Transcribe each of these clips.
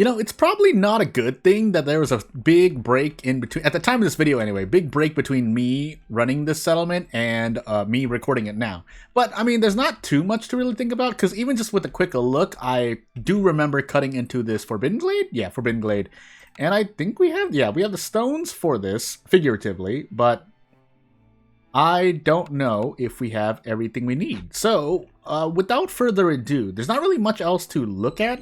You know, it's probably not a good thing that there was a big break in between, at the time of this video anyway, big break between me running this settlement and me recording it now. But, I mean, there's not too much to really think about, because even just with a quick look, I do remember cutting into this Forbidden Glade? Yeah, Forbidden Glade. And I think we have, yeah, we have the stones for this, figuratively, but I don't know if we have everything we need. So, without further ado, there's not really much else to look at.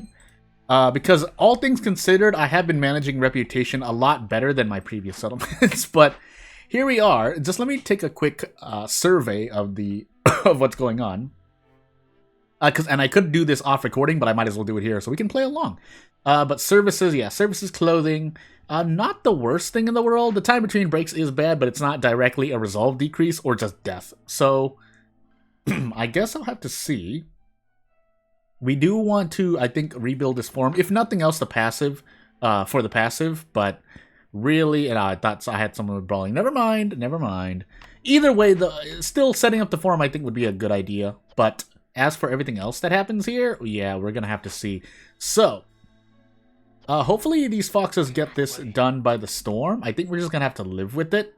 Because all things considered, I have been managing reputation a lot better than my previous settlements. But here we are. Just let me take a quick survey of the of what's going on. And I could do this off recording, but I might as well do it here so we can play along. But services, yeah, services, clothing, not the worst thing in the world. The time between breaks is bad, but it's not directly a resolve decrease or just death. So I guess I'll have to see. We do want to, I think, rebuild this form. If nothing else, the passive, for the passive. But really, and I thought I had someone with brawling. Never mind, never mind. Either way, still setting up the form, I think, would be a good idea. But as for everything else that happens here, yeah, we're going to have to see. So, hopefully these foxes get this done by the storm. I think we're just going to have to live with it.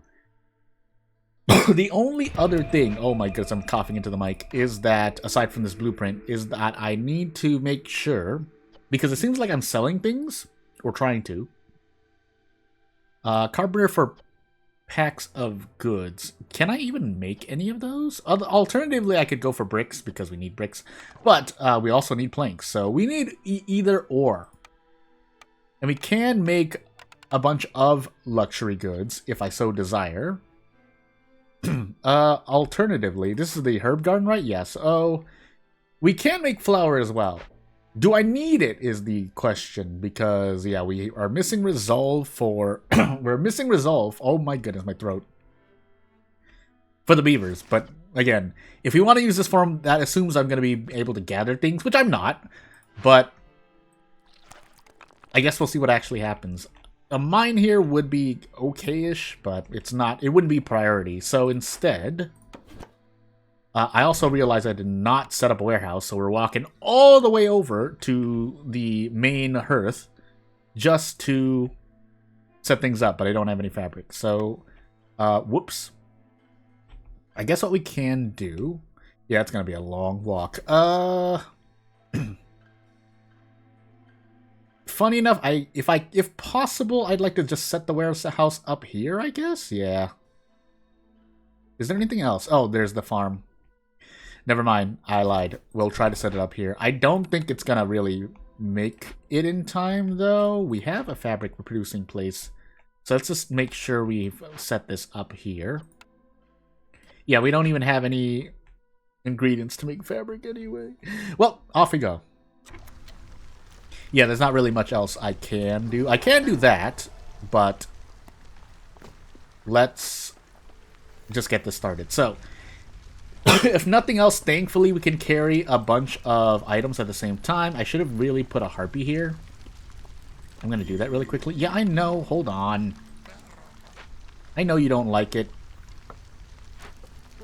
The only other thing, oh my goodness, I'm coughing into the mic, is that, aside from this blueprint, is that I need to make sure, because it seems like I'm selling things, or trying to. Carpenter for packs of goods. Can I even make any of those? Alternatively, I could go for bricks, because we need bricks, but we also need planks, so we need either or. And we can make a bunch of luxury goods, if I so desire. Alternatively, this is the herb garden, right? Yes. Oh, we can make flour as well. Do I need it is the question, because, yeah, we are missing resolve for... we're missing resolve. Oh my goodness, my throat. For the beavers, but, again, if we want to use this form, that assumes I'm going to be able to gather things, which I'm not, but I guess we'll see what actually happens. A mine here would be okay-ish, but it's not. It wouldn't be priority. So instead, I also realized I did not set up a warehouse, so we're walking all the way over to the main hearth just to set things up, but I don't have any fabric. So, whoops. I guess what we can do... Yeah, it's going to be a long walk. Funny enough, if possible, I'd like to just set the warehouse up here, I guess? Yeah. Is there anything else? Oh, there's the farm. Never mind, I lied. We'll try to set it up here. I don't think it's gonna really make it in time, though. We have a fabric producing place. So let's just make sure we've set this up here. Yeah, we don't even have any ingredients to make fabric anyway. Well, off we go. Yeah, there's not really much else I can do. I can do that, but let's just get this started. So, if nothing else, thankfully we can carry a bunch of items at the same time. I should have really put a harpy here. I'm going to do that really quickly. Yeah, I know. Hold on. I know you don't like it,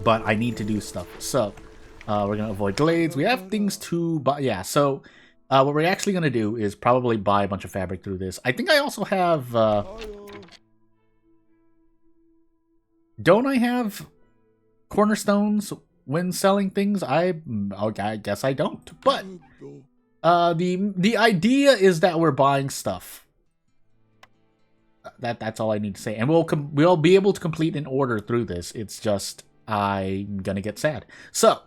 but I need to do stuff. So, we're going to avoid glades. We have things to buy. Yeah, so... what we're actually going to do is probably buy a bunch of fabric through this. I think I also have... don't I have cornerstones when selling things? I guess I don't. But the idea is that we're buying stuff. That's all I need to say. And we'll be able to complete an order through this. It's just I'm going to get sad. So,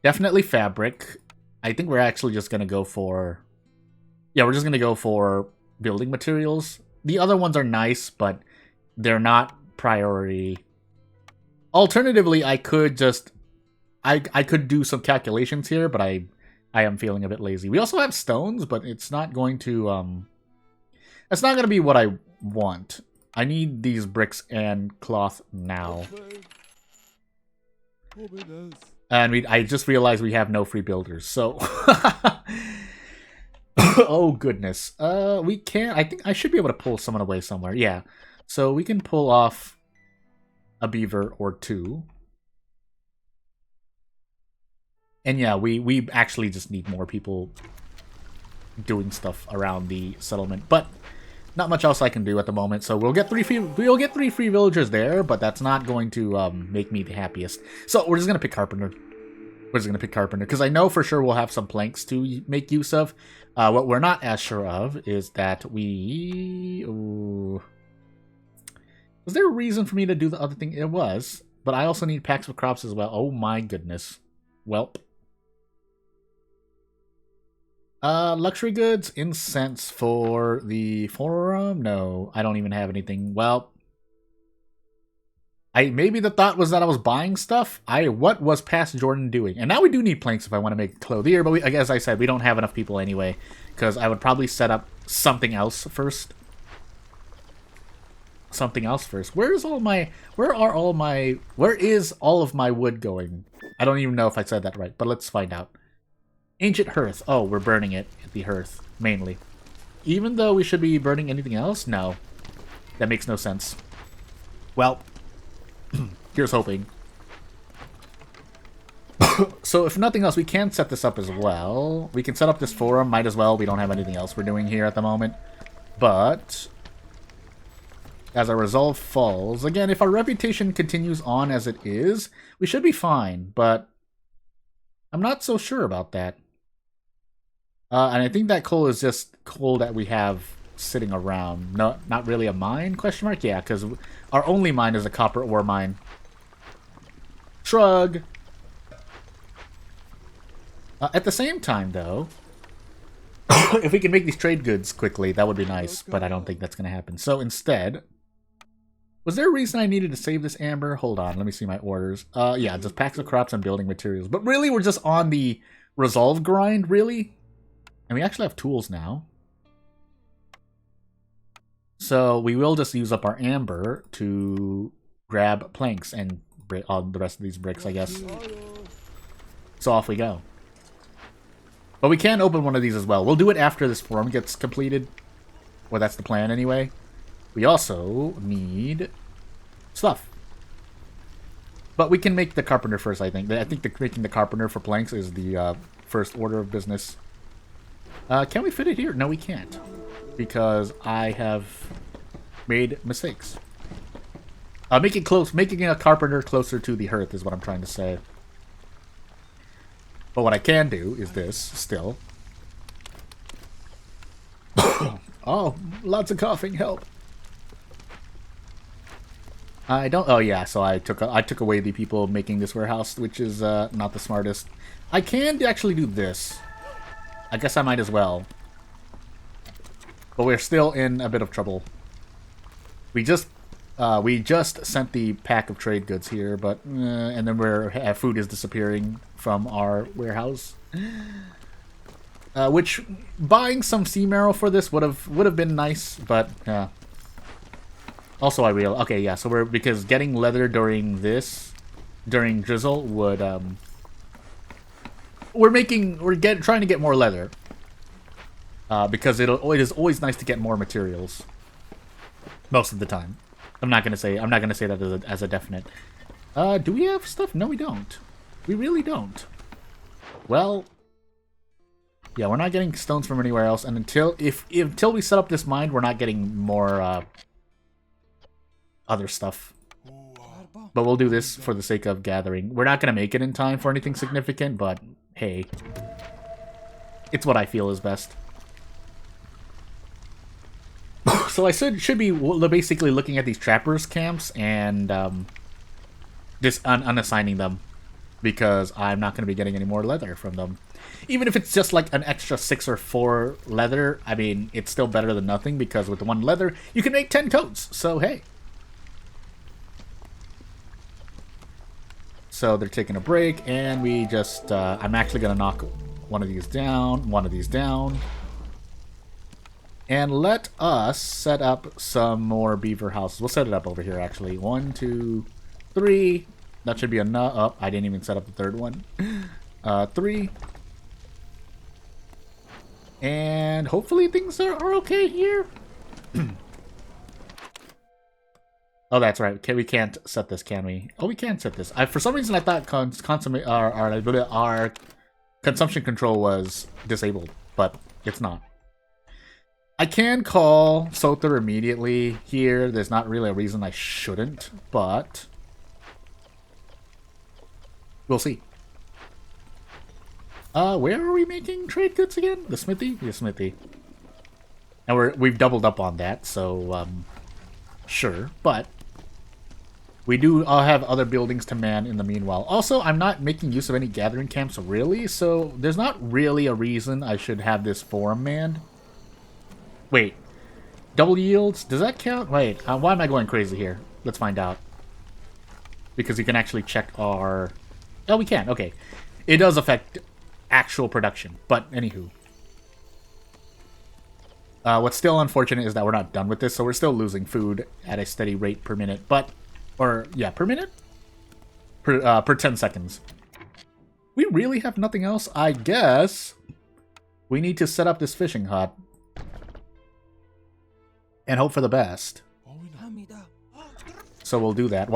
definitely fabric. I think we're actually just going to go for... Yeah, we're just going to go for building materials. The other ones are nice, but they're not priority. Alternatively, I could just... I could do some calculations here, but I am feeling a bit lazy. We also have stones, but it's not going to... It's not going to be what I want. I need these bricks and cloth now. And I just realized we have no free builders, so... Oh, goodness. We can... I think I should be able to pull someone away somewhere. Yeah. So we can pull off a beaver or two. And yeah, we actually just need more people doing stuff around the settlement. But not much else I can do at the moment. So we'll get three free villagers there, but that's not going to make me the happiest. So we're just gonna pick carpenter. We're just gonna pick carpenter because I know for sure we'll have some planks to make use of. What we're not as sure of is that we. Ooh, was there a reason for me to do the other thing? It was, but I also need packs of crops as well. Oh my goodness. Welp. Luxury goods, incense for the forum? No, I don't even have anything. Well, maybe the thought was that I was buying stuff. What was past Jordan doing? And now we do need planks if I want to make clothier, but as I said, we don't have enough people anyway, because I would probably set up something else first. Where is all of my wood going? I don't even know if I said that right, but let's find out. Ancient hearth. Oh, we're burning it at the hearth, mainly. Even though we should be burning anything else? No. That makes no sense. Well, here's hoping. So if nothing else, we can set this up as well. We can set up this forum, might as well. We don't have anything else we're doing here at the moment. But as our resolve falls, again, if our reputation continues on as it is, we should be fine, but I'm not so sure about that. And I think that coal is just coal that we have sitting around. No, not really a mine, question mark? Yeah, because our only mine is a copper ore mine. Shrug! At the same time, though, if we can make these trade goods quickly, that would be nice, but I don't think that's going to happen. So instead, was there a reason I needed to save this amber? Hold on, let me see my orders. Yeah, just packs of crops and building materials. But really, we're just on the resolve grind, really? And we actually have tools now. So we will just use up our amber to grab planks and all the rest of these bricks, I guess. So off we go. But we can open one of these as well. We'll do it after this forum gets completed. Well, that's the plan anyway. We also need stuff. But we can make the carpenter first, I think. I think making the carpenter for planks is the first order of business. Can we fit it here? No, we can't. Because I have made mistakes. Making a carpenter closer to the hearth is what I'm trying to say. But what I can do is this, still. Oh, lots of coughing, help. I don't. Oh yeah, so I took away the people making this warehouse, which is not the smartest. I can actually do this. I guess I might as well. But we're still in a bit of trouble. We just sent the pack of trade goods here, but and then food is disappearing from our warehouse. Which buying some sea marrow for this would have been nice, but also okay, yeah, so because getting leather during Drizzle would trying to get more leather. Because it is always nice to get more materials. Most of the time. I'm not gonna say that as a definite. Do we have stuff? No, we don't. We really don't. Well, yeah, we're not getting stones from anywhere else, and until we set up this mine, we're not getting more other stuff. But we'll do this for the sake of gathering. We're not gonna make it in time for anything significant, but hey, it's what I feel is best. So I should be basically looking at these trappers' camps and just unassigning them, because I'm not going to be getting any more leather from them. Even if it's just like an extra 6 or 4 leather, I mean, it's still better than nothing, because with the 1 leather, you can make 10 coats, so hey. So they're taking a break, and we just, I'm actually going to knock one of these down, and let us set up some more beaver houses. We'll set it up over here, actually. 1, 2, 3. That should be enough. Oh, I didn't even set up the 3rd one. 3. And hopefully things are okay here. Oh, that's right. Okay, we can't set this, can we? Oh, we can set this. For some reason, I thought our consumption control was disabled, but It's not. I can call Soter immediately here. There's not really a reason I shouldn't, but we'll see. Where are we making trade goods again? The smithy? The smithy. And we've doubled up on that, so sure, but we do have other buildings to man in the meanwhile. Also, I'm not making use of any gathering camps really, so there's not really a reason I should have this forum manned. Wait, double yields? Does that count? Wait, why am I going crazy here? Let's find out. Because you can actually check our... Oh, we can, okay. It does affect actual production, but anywho. What's still unfortunate is that we're not done with this, so we're still losing food at a steady rate per minute, but... Or, yeah, per minute? Per 10 seconds. We really have nothing else? I guess we need to set up this fishing hut. And hope for the best. So we'll do that.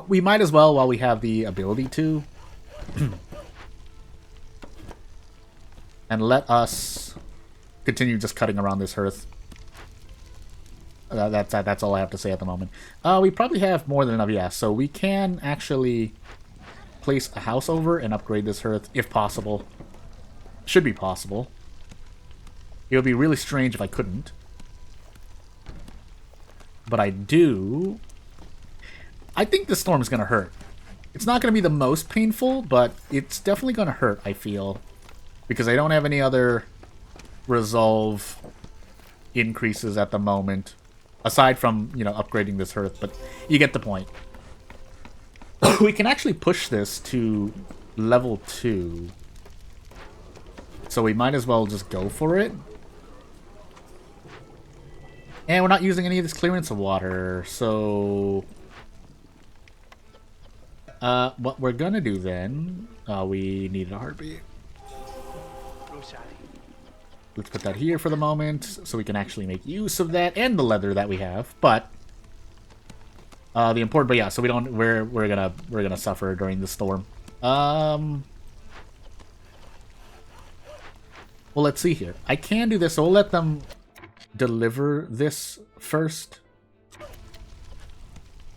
We might as well while we have the ability to. And let us continue just cutting around this hearth. That's all I have to say at the moment. We probably have more than enough, yeah. So we can actually place a house over and upgrade this hearth, if possible. Should be possible. It would be really strange if I couldn't. But I do... I think this storm is going to hurt. It's not going to be the most painful, but it's definitely going to hurt, I feel. Because I don't have any other resolve increases at the moment. Aside from, you know, upgrading this hearth, but you get the point. We can actually push this to level 2. So we might as well just go for it. And we're not using any of this clearance of water, so... what we're gonna do then... we need a heartbeat. Let's put that here for the moment, so we can actually make use of that and the leather that we have. But the important, but yeah, so we don't. We're gonna suffer during the storm. Well, let's see here. I can do this, so we'll let them deliver this first.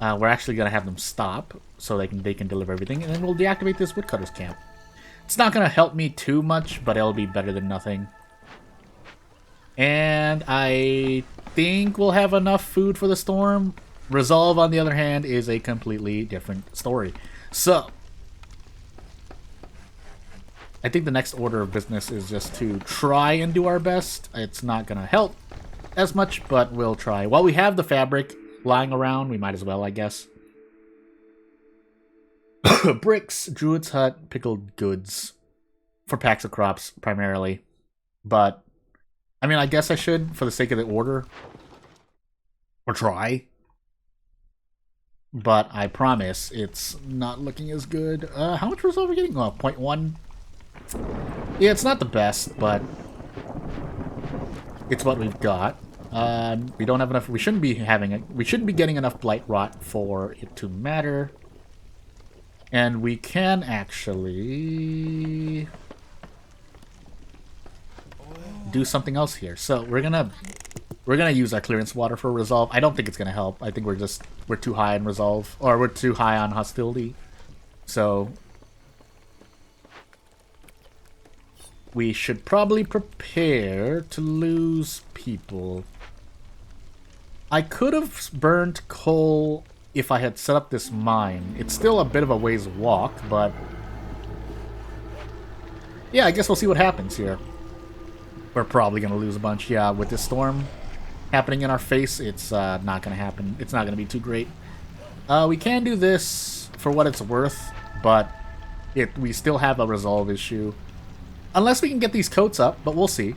We're actually gonna have them stop so they can deliver everything, and then we'll deactivate this woodcutter's camp. It's not gonna help me too much, but it'll be better than nothing. And I think we'll have enough food for the storm. Resolve, on the other hand, is a completely different story. So, I think the next order of business is just to try and do our best. It's not going to help as much, but we'll try. While we have the fabric lying around, we might as well, I guess. Bricks, Druid's Hut, pickled goods. For packs of crops, primarily. But... I mean, I guess I should, for the sake of the order. Or try. But I promise, it's not looking as good. How much resolve are we getting? Oh, 0.1. Yeah, it's not the best, but... it's what we've got. We don't have enough... We shouldn't be having it. We shouldn't be getting enough blight rot for it to matter. And we can actually... do something else here. So we're gonna use our clearance water for resolve. I don't think it's gonna help. I think we're too high on resolve, or we're too high on hostility. So we should probably prepare to lose people. I could have burned coal if I had set up this mine. It's still a bit of a ways walk, but yeah, I guess we'll see what happens here. We're probably going to lose a bunch. Yeah, with this storm happening in our face, it's not going to happen. It's not going to be too great. We can do this for what it's worth, but we still have a resolve issue. Unless we can get these coats up, but we'll see.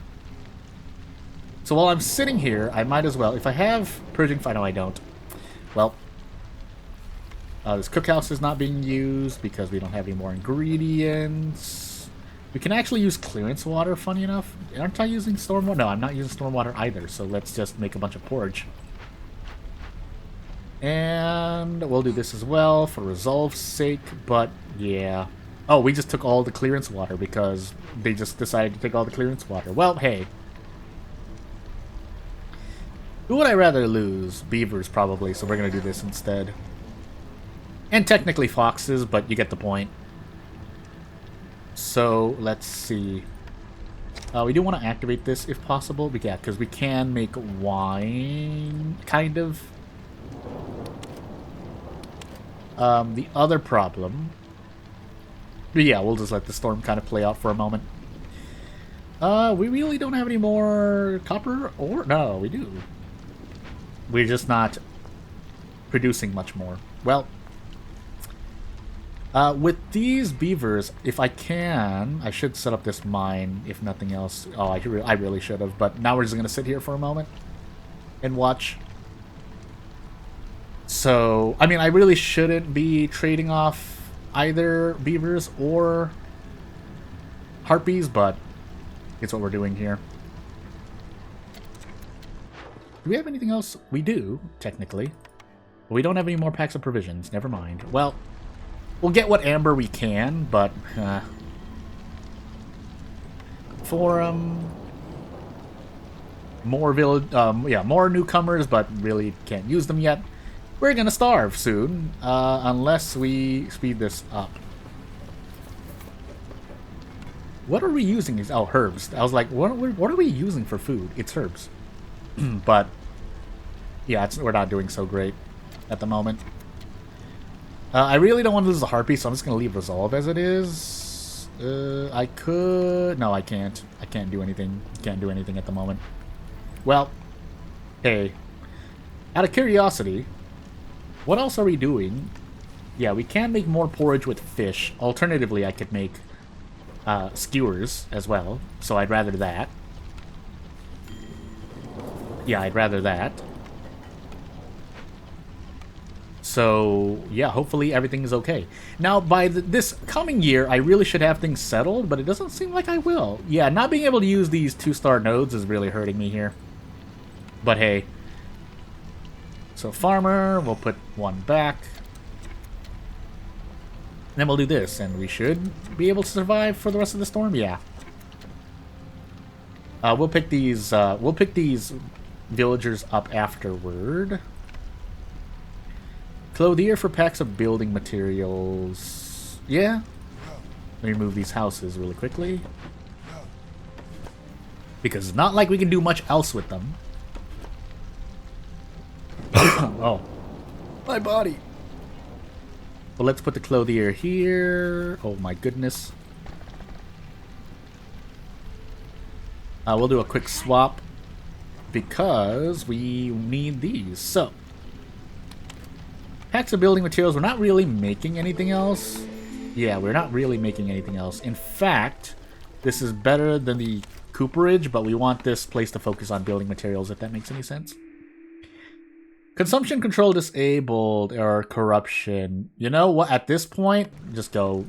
So while I'm sitting here, I might as well... If I have purging fire... No, I don't. Well, this cookhouse is not being used because we don't have any more ingredients. We can actually use clearance water, funny enough. Aren't I using storm water? No, I'm not using storm water either, so let's just make a bunch of porridge. And we'll do this as well for resolve's sake, but yeah. Oh, we just took all the clearance water because they just decided to take all the clearance water. Well, hey, Who would I rather lose? Beavers, probably, so we're gonna do this instead. And technically foxes, but you get the point. So, let's see. We do want to activate this if possible, but yeah, because we can make wine, kind of. The other problem... But yeah, we'll just let the storm kind of play out for a moment. We really don't have any more copper ore? No, we do. We're just not producing much more. Well, with these beavers, if I can, I should set up this mine, if nothing else. Oh, I really should have, but now we're just going to sit here for a moment and watch. So, I mean, I really shouldn't be trading off either beavers or harpies, but it's what we're doing here. Do we have anything else? We do, technically. But we don't have any more packs of provisions. Never mind. Well, we'll get what amber we can, but for more more newcomers, but really can't use them yet. We're gonna starve soon, unless we speed this up. What are we using? Oh, herbs. I was like, what are we using for food? It's herbs. But yeah, we're not doing so great at the moment. I really don't want to lose the harpy, so I'm just going to leave resolve as it is. I could... No, I can't. I can't do anything. Can't do anything at the moment. Well, hey. Out of curiosity, what else are we doing? Yeah, we can make more porridge with fish. Alternatively, I could make skewers as well, so I'd rather that. Yeah, I'd rather that. So, yeah, hopefully everything is okay. Now, by this coming year, I really should have things settled, but it doesn't seem like I will. Yeah, not being able to use these 2-star nodes is really hurting me here. But hey. So, farmer, we'll put one back. And then we'll do this, and we should be able to survive for the rest of the storm? Yeah. We'll pick these villagers up afterward. Clothier for packs of building materials. Yeah. Let me move these houses really quickly. Because it's not like we can do much else with them. Oh. My body. Well, let's put the clothier here. Oh my goodness. We'll do a quick swap. Because we need these. So. Packs of building materials. We're not really making anything else. Yeah, we're not really making anything else. In fact, this is better than the cooperage, but we want this place to focus on building materials, if that makes any sense. Consumption control disabled, or corruption. You know what? At this point, just go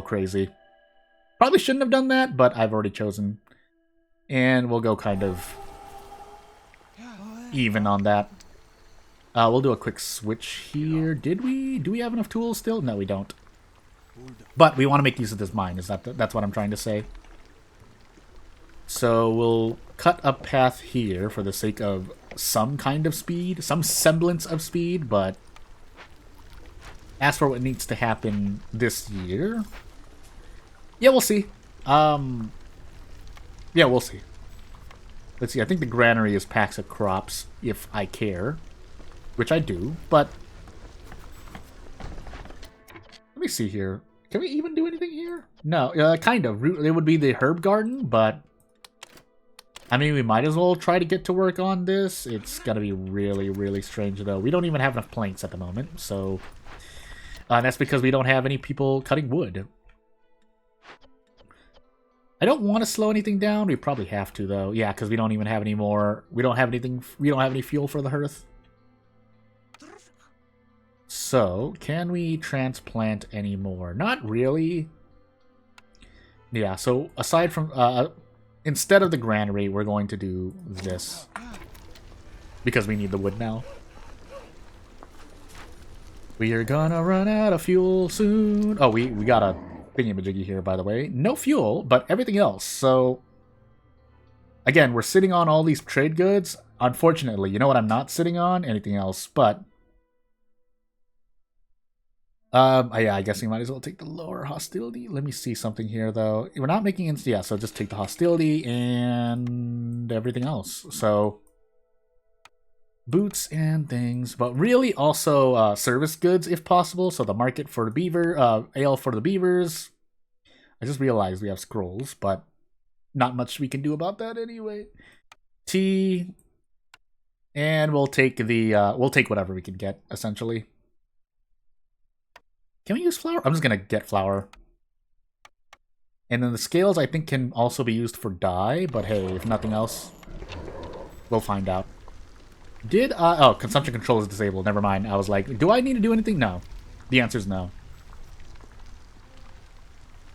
crazy. Probably shouldn't have done that, but I've already chosen. And we'll go kind of even on that. We'll do a quick switch here. Do we have enough tools still? No, we don't. But we want to make use of this mine. That's what I'm trying to say. So we'll cut a path here for the sake of some kind of speed, some semblance of speed, but as for what needs to happen this year, yeah, we'll see. Yeah, we'll see. Let's see. I think the granary is packs of crops, if I care. Which I do, but let me see here. Can we even do anything here? No, kind of. It would be the herb garden, but I mean, we might as well try to get to work on this. It's gonna be really, really strange, though. We don't even have enough planks at the moment, so that's because we don't have any people cutting wood. I don't want to slow anything down. We probably have to, though. Yeah, because we don't even have any more. We don't have anything. We don't have any fuel for the hearth. So, can we transplant any more? Not really. Yeah, so aside from... instead of the granary, we're going to do this. Because we need the wood now. We are gonna run out of fuel soon. Oh, we got a thingy-majiggy here, by the way. No fuel, but everything else. So, again, we're sitting on all these trade goods. Unfortunately, you know what I'm not sitting on? Anything else, but... yeah, I guess we might as well take the lower hostility. Let me see something here, though. We're not making it, yeah, so just take the hostility and everything else. So, boots and things, but really also service goods if possible. So the market for the beaver, ale for the beavers. I just realized we have scrolls, but not much we can do about that anyway. Tea, and we'll take the we'll take whatever we can get essentially. Can we use flour? I'm just gonna get flour. And then the scales I think can also be used for dye, but hey, if nothing else, we'll find out. Oh, consumption control is disabled. Never mind. I was like, do I need to do anything? No. The answer is no.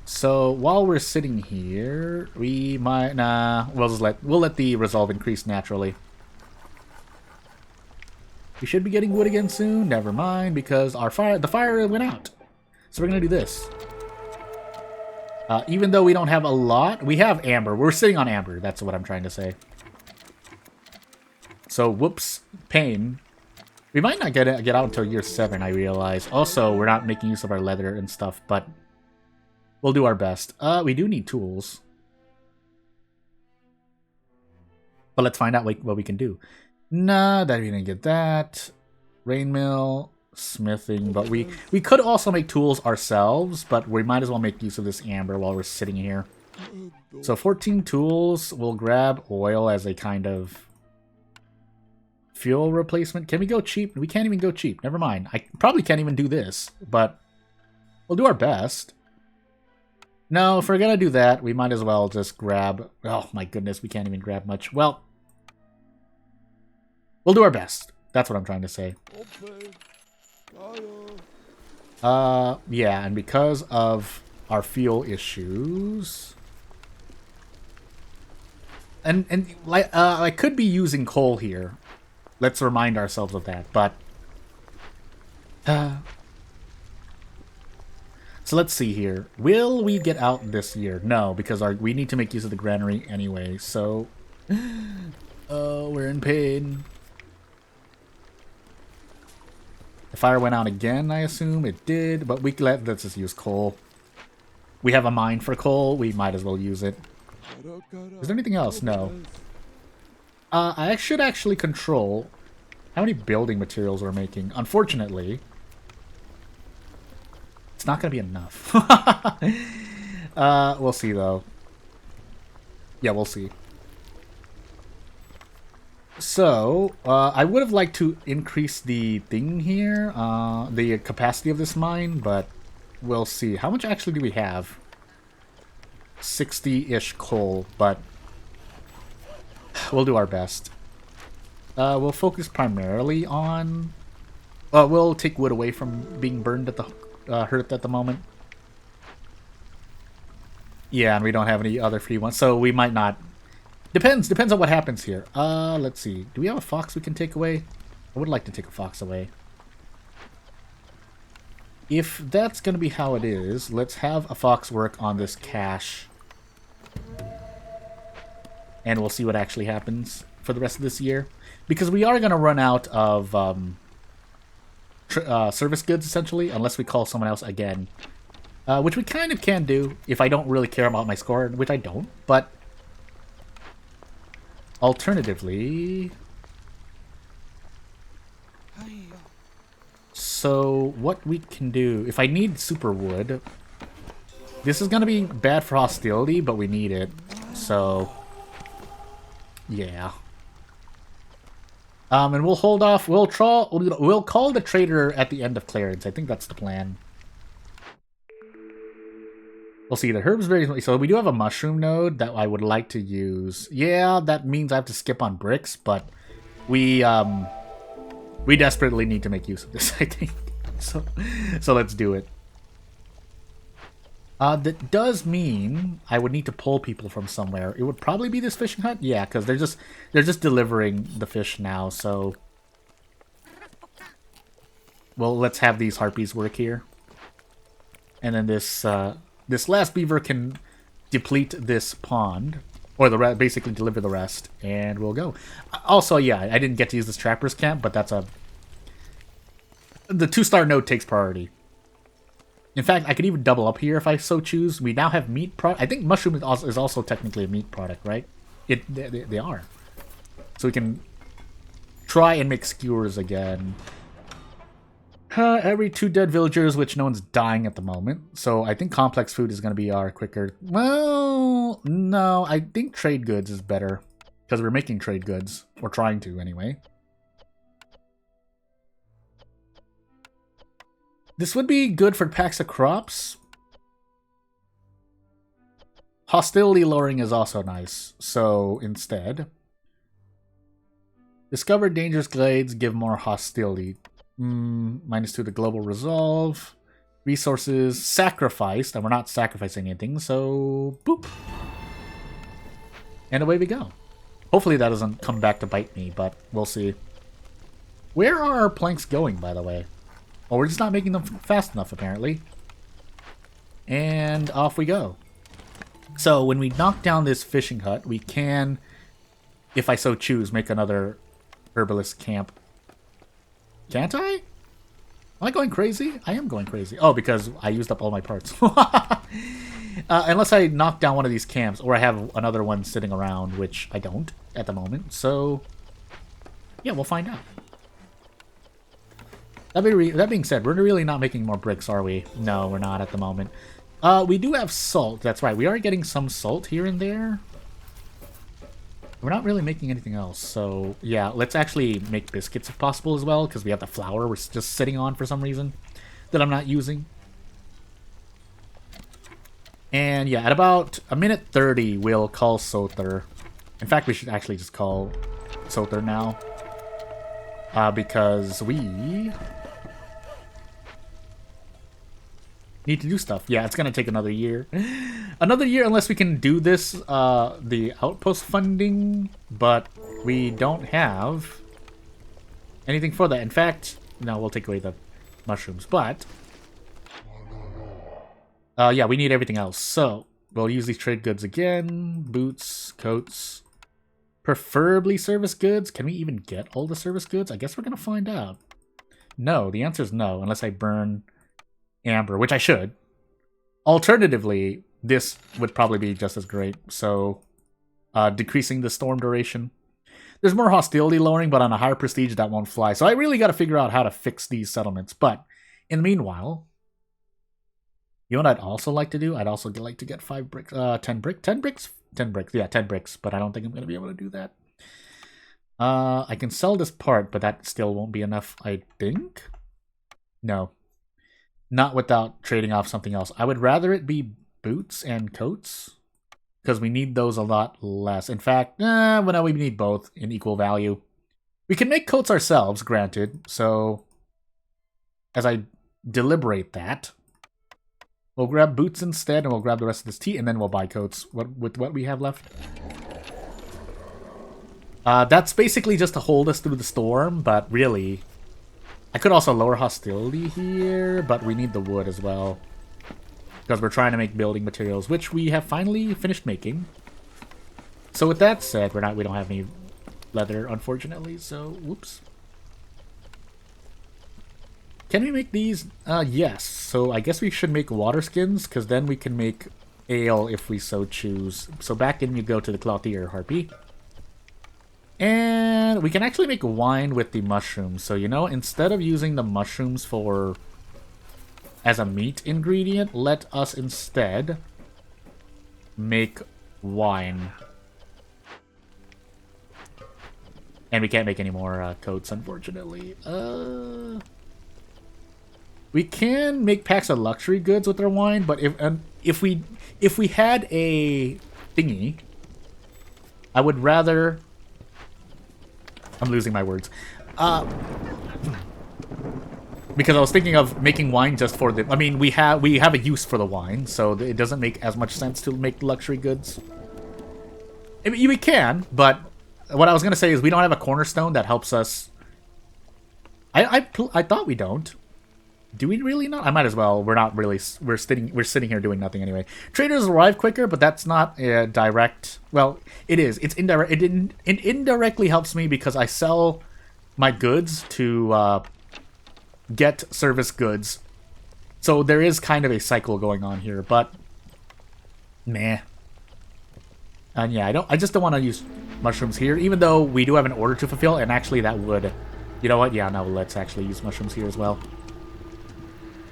So while we're sitting here, we might we'll let the resolve increase naturally. We should be getting wood again soon. Never mind, because the fire went out. So we're gonna do this. Even though we don't have a lot, we have amber. We're sitting on amber. That's what I'm trying to say. So whoops, pain. We might not get out until year 7. I realize. Also, we're not making use of our leather and stuff, but we'll do our best. We do need tools, but let's find out what we can do. Nah, that we didn't get that. Rain mill. Smithing, but we could also make tools ourselves, but we might as well make use of this amber while we're sitting here. So 14 tools. We'll grab oil as a kind of fuel replacement. Can we go cheap? We can't even go cheap. Never mind. I probably can't even do this, but we'll do our best. No, if we're gonna do that, we might as well just grab... Oh my goodness, we can't even grab much. Well, we'll do our best. That's what I'm trying to say. Yeah, and because of our fuel issues, and like I could be using coal here. Let's remind ourselves of that. But so let's see here. Will we get out this year? No, because we need to make use of the granary anyway. So, oh, we're in pain. The fire went out again, I assume. It did, but let's just use coal. We have a mine for coal. We might as well use it. Is there anything else? No. I should actually control how many building materials we're making. Unfortunately, it's not going to be enough. We'll see, though. Yeah, we'll see. So, I would have liked to increase the thing here, the capacity of this mine, but we'll see. How much actually do we have? 60-ish coal, but we'll do our best. We'll focus primarily on... we'll take wood away from being burned at the hearth at the moment. Yeah, and we don't have any other free ones, so we might not... Depends on what happens here. Let's see. Do we have a fox we can take away? I would like to take a fox away. If that's going to be how it is, let's have a fox work on this cache. And we'll see what actually happens for the rest of this year. Because we are going to run out of service goods, essentially, unless we call someone else again. Which we kind of can do if I don't really care about my score, which I don't, but... Alternatively... So, what we can do... If I need super wood... This is going to be bad for hostility, but we need it. So... Yeah. And we'll hold off... We'll call the trader at the end of clearance. I think that's the plan. We'll see, the herbs very... So we do have a mushroom node that I would like to use. Yeah, that means I have to skip on bricks, but we desperately need to make use of this, I think. So let's do it. That does mean I would need to pull people from somewhere. It would probably be this fishing hut. Yeah, because they're just delivering the fish now, so... Well, let's have these harpies work here. And then this last beaver can deplete this pond. Or basically deliver the rest, and we'll go. Also, yeah, I didn't get to use this trapper's camp, but that's the 2-star node takes priority. In fact, I could even double up here if I so choose. We now have meat product. I think mushroom is also technically a meat product, right? They are. So we can try and make skewers again. Every 2 dead villagers, which no one's dying at the moment. So I think complex food is going to be our quicker... Well, no, I think trade goods is better. Because we're making trade goods. Or trying to, anyway. This would be good for packs of crops. Hostility lowering is also nice. So instead... Discover dangerous glades, give more hostility. -2 to global resolve. Resources sacrificed, and we're not sacrificing anything, so boop. And away we go. Hopefully that doesn't come back to bite me, but we'll see. Where are our planks going, by the way? Oh, we're just not making them fast enough, apparently. And off we go. So when we knock down this fishing hut, we can, if I so choose, make another herbalist camp. Can't I? Am I going crazy? I am going crazy. Oh, because I used up all my parts. Unless I knock down one of these camps, or I have another one sitting around, which I don't at the moment. So, yeah, we'll find out. That being said, we're really not making more bricks, are we? No, we're not at the moment. We do have salt. That's right. We are getting some salt here and there. We're not really making anything else, so yeah, let's actually make biscuits if possible as well, because we have the flour we're just sitting on for some reason that I'm not using. And yeah, at about a minute 30, we'll call Sother. In fact, we should actually just call Sother now, because we need to do stuff. Yeah, it's gonna take another year. Another year unless we can do this, the outpost funding, but we don't have anything for that. In fact, no, we'll take away the mushrooms, but yeah, we need everything else. So we'll use these trade goods again. Boots, coats, preferably service goods. Can we even get all the service goods? I guess we're gonna find out. No, the answer is no, unless I burn amber, which I should. Alternatively, this would probably be just as great. So, decreasing the storm duration. There's more hostility lowering, but on a higher prestige, that won't fly. So I really got to figure out how to fix these settlements. But in the meanwhile, you know what I'd also like to do? I'd also like to get 5 bricks, 10 bricks, 10 bricks, 10 bricks. Yeah, 10 bricks. But I don't think I'm going to be able to do that. I can sell this part, but that still won't be enough, I think. No. Not without trading off something else. I would rather it be boots and coats, because we need those a lot less. In fact, well, no, we need both in equal value. We can make coats ourselves, granted. So, as I deliberate that, we'll grab boots instead, and we'll grab the rest of this tea, and then we'll buy coats with what we have left. That's basically just to hold us through the storm, but really, I could also lower hostility here, but we need the wood as well, because we're trying to make building materials, which we have finally finished making. So with that said, we don't have any leather, unfortunately, so whoops. Can we make these? Yes. So I guess we should make water skins, because then we can make ale if we so choose. So back in you go to the clothier, Harpy. And we can actually make wine with the mushrooms. So, you know, instead of using the mushrooms as a meat ingredient, let us instead make wine. And we can't make any more coats, unfortunately. We can make packs of luxury goods with our wine, but if we had a thingy, I would rather... I'm losing my words. Because I was thinking of making wine just for the... I mean, we have a use for the wine, so it doesn't make as much sense to make luxury goods. I mean, we can, but what I was going to say is we don't have a cornerstone that helps us... I thought we don't, Do we really not? I might as well. We're not really. We're sitting here doing nothing anyway. Traders arrive quicker, but that's not a direct. Well, it is. It's indirect. It indirectly helps me because I sell my goods to get service goods. So there is kind of a cycle going on here, but meh. And yeah, I just don't want to use mushrooms here, even though we do have an order to fulfill, and actually that would, you know what? Yeah, no, let's actually use mushrooms here as well.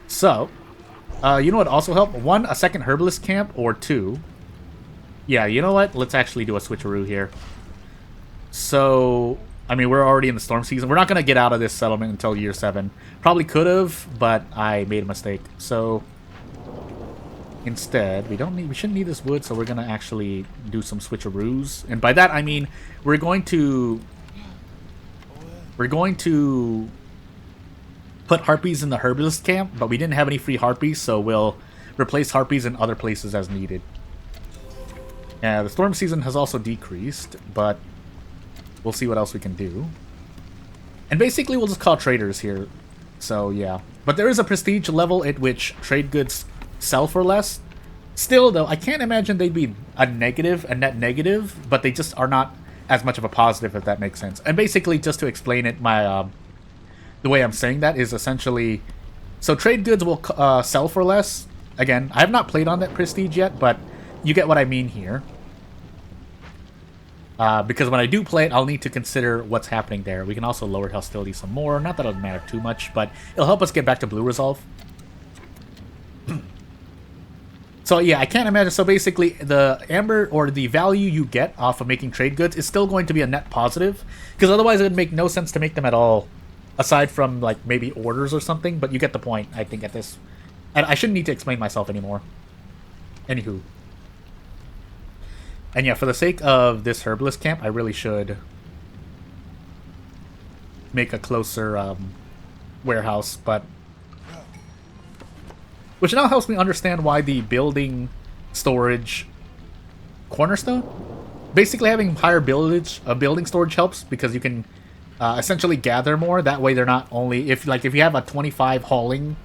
So, you know what also help? 1, a second herbalist camp, or 2. Yeah, you know what? Let's actually do a switcheroo here. So, I mean, we're already in the storm season. We're not going to get out of this settlement until year 7. Probably could have, but I made a mistake. So, instead, we shouldn't need this wood, so we're going to actually do some switcheroos. And by that, I mean, we're going to put harpies in the herbalist camp, but we didn't have any free harpies, so we'll replace harpies in other places as needed. Yeah, the storm season has also decreased, but we'll see what else we can do. And basically, we'll just call traders here. So, yeah. But there is a prestige level at which trade goods sell for less. Still, though, I can't imagine they'd be a net negative, but they just are not as much of a positive, if that makes sense. And basically, just to explain it, the way I'm saying that is essentially... So trade goods will sell for less. Again, I have not played on that prestige yet, but you get what I mean here. Because when I do play it, I'll need to consider what's happening there. We can also lower hostility some more. Not that it'll matter too much, but it'll help us get back to blue resolve. So yeah, I can't imagine. So basically, the amber or the value you get off of making trade goods is still going to be a net positive, because otherwise it would make no sense to make them at all, aside from like maybe orders or something. But you get the point, I think, at this. And I shouldn't need to explain myself anymore. Anywho. And yeah, for the sake of this herbalist camp, I really should make a closer warehouse, but... Which now helps me understand why the building storage cornerstone? Basically having higher building storage helps, because you can essentially gather more. That way they're not only... If you have a 25 hauling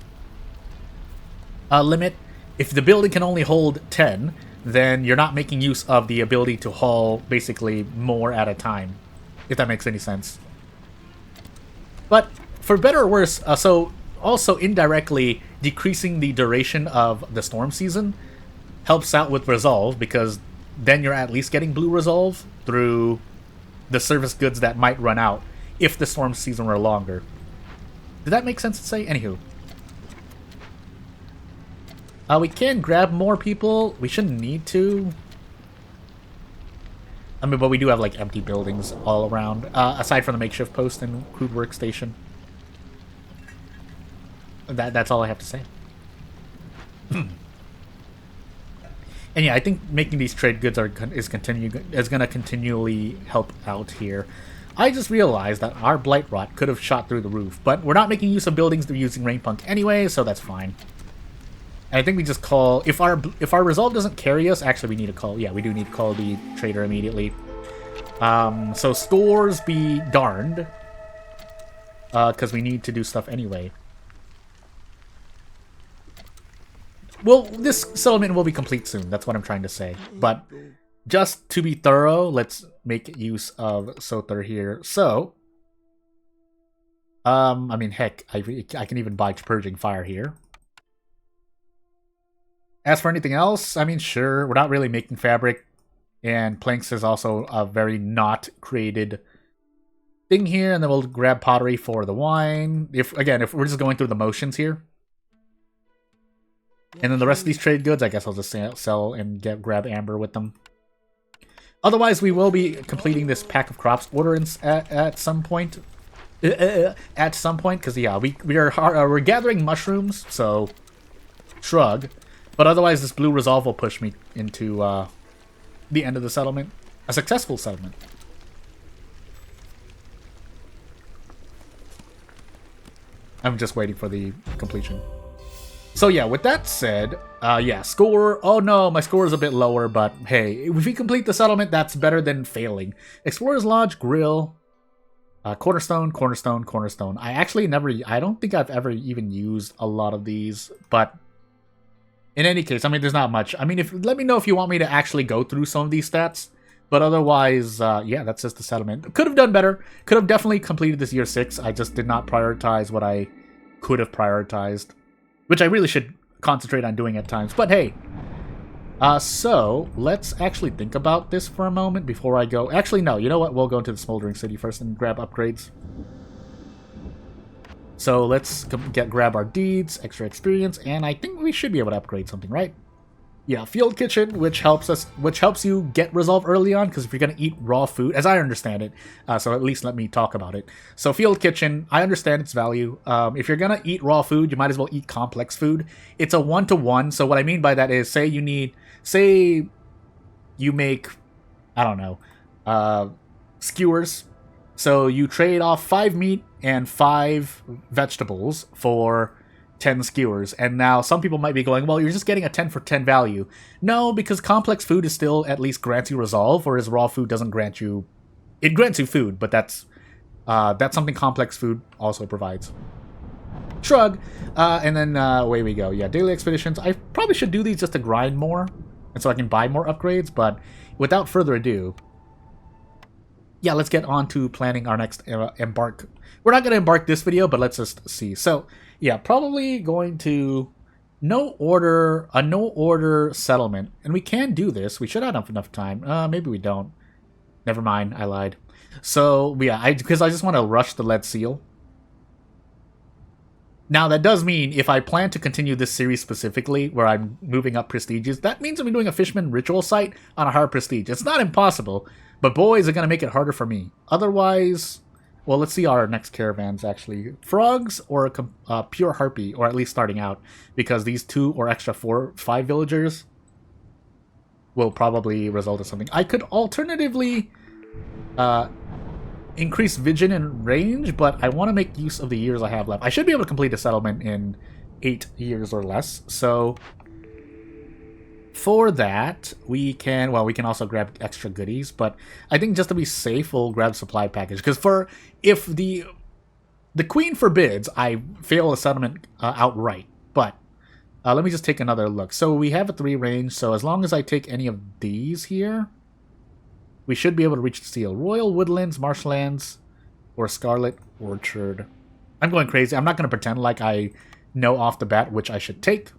limit, if the building can only hold 10... then you're not making use of the ability to haul basically more at a time, if that makes any sense. But for better or worse, so also indirectly decreasing the duration of the storm season helps out with resolve, because then you're at least getting blue resolve through the service goods that might run out if the storm season were longer. Did that make sense to say? Anywho. We can grab more people. We shouldn't need to. I mean, but we do have, like, empty buildings all around. Aside from the makeshift post and crude workstation. That's all I have to say. And yeah, I think making these trade goods is going to continually help out here. I just realized that our Blight Rot could have shot through the roof, but we're not making use of buildings, they're using Rainpunk anyway, so that's fine. And I think we just call... If our resolve doesn't carry us... Actually, we need to call... Yeah, we do need to call the trader immediately. So stores be darned. Because we need to do stuff anyway. Well, this settlement will be complete soon. That's what I'm trying to say. But just to be thorough, let's make use of Sothar here. So... I mean, heck, I can even buy Purging Fire here. As for anything else, I mean, sure, we're not really making fabric, and planks is also a very not created thing here, and then we'll grab pottery for the wine. If we're just going through the motions here. And then the rest of these trade goods, I guess I'll just sell and grab amber with them. Otherwise, we will be completing this pack of crops order at some point. At some point, because yeah, we're gathering mushrooms, so shrug. But otherwise, this blue resolve will push me into the end of the settlement. A successful settlement. I'm just waiting for the completion. So yeah, with that said, yeah, score... Oh no, my score is a bit lower, but hey, if we complete the settlement, that's better than failing. Explorer's Lodge, Grill... Cornerstone, cornerstone, cornerstone. I don't think I've ever even used a lot of these, but in any case, I mean, there's not much. I mean, let me know if you want me to actually go through some of these stats, but otherwise, yeah, that's just the settlement. Could have done better. Could have definitely completed this year 6. I just did not prioritize what I could have prioritized, which I really should concentrate on doing at times. But hey, so let's actually think about this for a moment before I go. Actually, no, you know what? We'll go into the Smoldering City first and grab upgrades. So let's grab our deeds, extra experience, and I think we should be able to upgrade something, right? Yeah, Field Kitchen, which helps you get resolve early on, because if you're gonna eat raw food, as I understand it, so at least let me talk about it. So Field Kitchen, I understand its value. If you're gonna eat raw food, you might as well eat complex food. It's a 1-to-1. So what I mean by that is, say you make, I don't know, skewers. So you trade off 5 meat and 5 vegetables for 10 skewers, and now some people might be going, well, you're just getting a 10 for 10 value. No, because complex food is still at least grants you resolve, whereas raw food doesn't grant you. It grants you food, but that's something complex food also provides. Shrug, and then away we go. Yeah, daily expeditions. I probably should do these just to grind more, and so I can buy more upgrades. But without further ado, yeah, let's get on to planning our next embark. We're not going to embark this video, but let's just see. So, yeah, probably going to a no order settlement. And we can do this. We should have enough time. Maybe we don't. Never mind, I lied. So, yeah, because I just want to rush the lead seal. Now, that does mean if I plan to continue this series specifically, where I'm moving up prestiges, that means I'm doing a Fishman ritual site on a higher prestige. It's not impossible, but boys are going to make it harder for me. Otherwise, well, let's see our next caravans, actually. Frogs or a pure harpy, or at least starting out, because these 2 or extra 5 villagers will probably result in something. I could alternatively increase vision and range, but I want to make use of the years I have left. I should be able to complete a settlement in 8 years or less, so for that, we can also grab extra goodies, but I think just to be safe, we'll grab supply package, because if the queen forbids, I fail a settlement outright, but let me just take another look. So we have a 3 range, so as long as I take any of these here, we should be able to reach the seal. Royal Woodlands, Marshlands, or Scarlet Orchard. I'm going crazy. I'm not going to pretend like I know off the bat which I should take.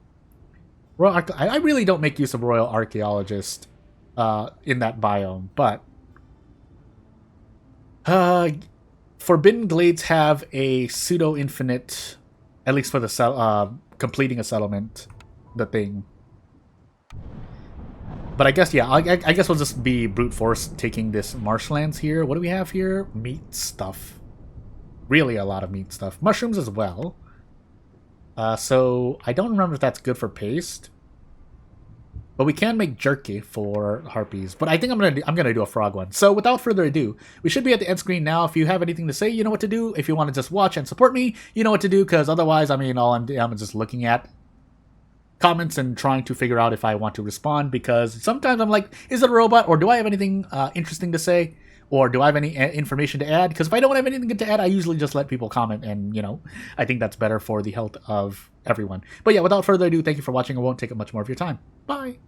I really don't make use of Royal Archaeologist in that biome, but Forbidden Glades have a pseudo-infinite, at least for the completing a settlement, the thing. But I guess, yeah, I guess we'll just be brute force taking this marshlands here. What do we have here? Meat stuff. Really a lot of meat stuff. Mushrooms as well. So I don't remember if that's good for paste. But we can make jerky for harpies. But I think I'm gonna do a frog one. So without further ado, we should be at the end screen now. If you have anything to say, you know what to do. If you want to just watch and support me, you know what to do. Because otherwise, I mean, all I'm just looking at comments and trying to figure out if I want to respond, because sometimes I'm like, is it a robot, or do I have anything interesting to say, or do I have any information to add? Because if I don't have anything to add, I usually just let people comment, and I think that's better for the health of everyone. But yeah, without further ado, thank you for watching. I won't take up much more of your time. Bye.